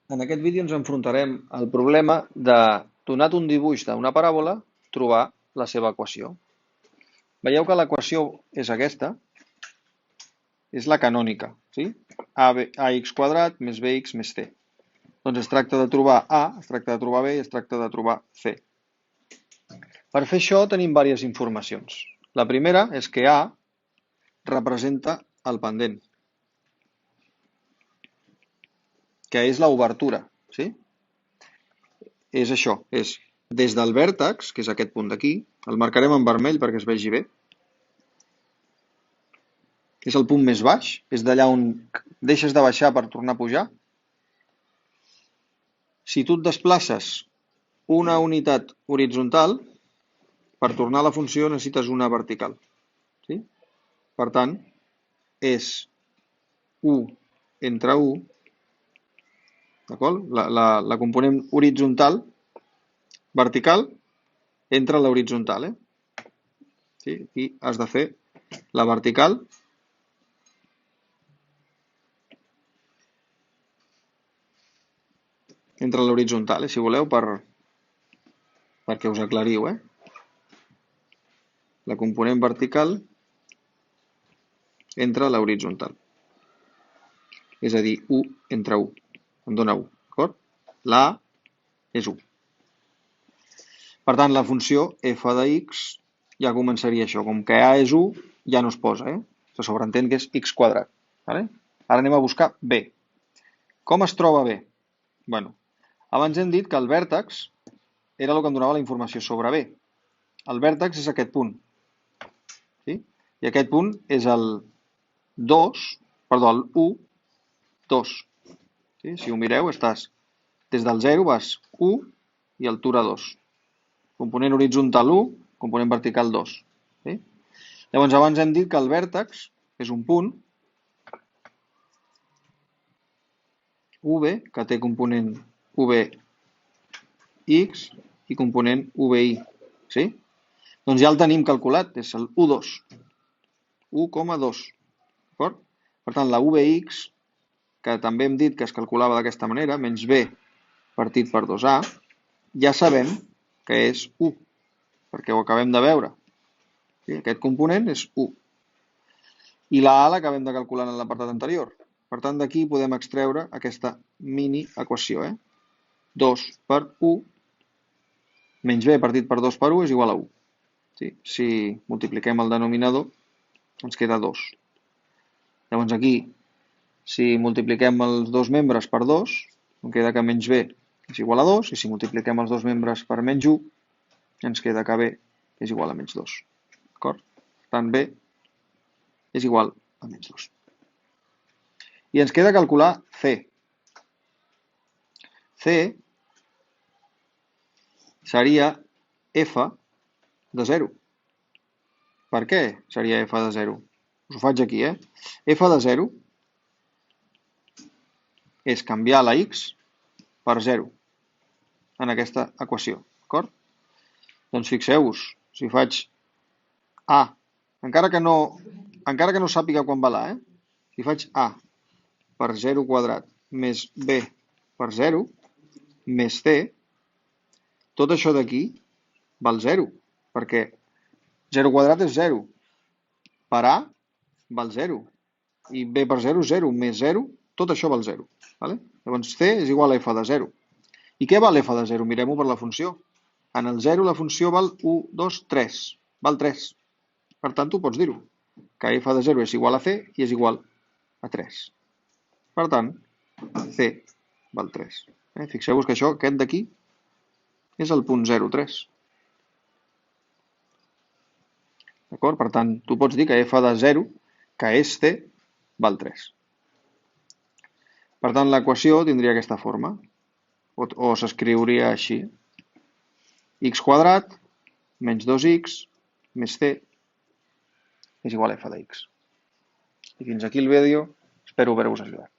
En aquest vídeo ens enfrontarem al problema de, donat un dibuix d'una paràbola, trobar la seva equació. Veieu que l'equació és aquesta, és la canònica, sí? Ax quadrat més bx més c. Doncs es tracta de trobar a, es tracta de trobar b i es tracta de trobar c. Per fer això tenim diverses informacions. La primera és que a representa el pendent, que és l'obertura, sí? És això, és des del vèrtex, que és aquest punt d'aquí, el marcarem en vermell perquè es vegi bé, és el punt més baix, és d'allà on deixes de baixar per tornar a pujar. Si tu et desplaces una unitat horitzontal, per tornar a la funció necessites una vertical. Sí? Per tant, és 1 entre 1, d'acord? La component horitzontal, vertical, entre l'horitzontal. Sí? Aquí has de fer la vertical entre l'horitzontal, si voleu, perquè us aclariu. La component vertical entre l'horitzontal. És a dir, 1 entre 1. Em dona 1, d'acord? La és 1. Per tant, la funció f de x ja començaria això. Com que a és 1, ja no es posa. Se sobreentén que és x quadrat. Vale? Ara anem a buscar b. Com es troba b? Bueno, abans hem dit que el vèrtex era el que em donava la informació sobre b. El vèrtex és aquest punt. Sí? I aquest punt és el 2, perdó, el 1, 2. Sí? Si ho mireu, estàs des del 0 vas 1 i altura 2. Component horitzontal 1, component vertical 2. Sí? Llavors, abans hem dit que el vèrtex és un punt UV, que té component UVX i component UVY. Sí? Doncs ja el tenim calculat, és el U2. 1,2. D'acord? Per tant, la UVX, que també hem dit que es calculava d'aquesta manera, menys B partit per 2A, ja sabem que és 1, perquè ho acabem de veure. Sí? Aquest component és 1. I la A l'acabem de calcular en l'apartat anterior. Per tant, d'aquí podem extreure aquesta mini equació. 2 per 1 menys B partit per 2 per 1 és igual a 1. Sí? Si multipliquem el denominador, ens queda 2. Llavors aquí, si multipliquem els dos membres per 2, em queda que menys B és igual a 2, i si multipliquem els dos membres per menys 1, ens queda que B és igual a menys 2. D'acord? Per tant, B és igual a menys 2. I ens queda calcular C. C seria F de 0. Per què seria F de 0? Us ho faig aquí, F de 0 és canviar la x per 0 en aquesta equació, d'acord? Doncs fixeu-vos, si faig A, encara que no sàpiga quan va l'A, si faig A per 0 quadrat més B per 0 més C, tot això d'aquí val 0, perquè 0 quadrat és 0, per A val 0, i B per 0 és 0, més 0, tot això val 0. Vale? Llavors C és igual a F de 0. I què val F de 0? Mirem-ho per la funció. En el 0 la funció val 1, 2, 3. Val 3. Per tant, tu pots dir-ho, que F de 0 és igual a C i és igual a 3. Per tant, C val 3. Fixeu-vos que això, aquest d'aquí, és el punt 0,3. D'acord? Per tant, tu pots dir que F de 0, que és C, val 3. Per tant, l'equació tindria aquesta forma, o s'escriuria així. X quadrat menys 2x més c és igual a f de x. I fins aquí el vídeo, espero haver-vos ajudat.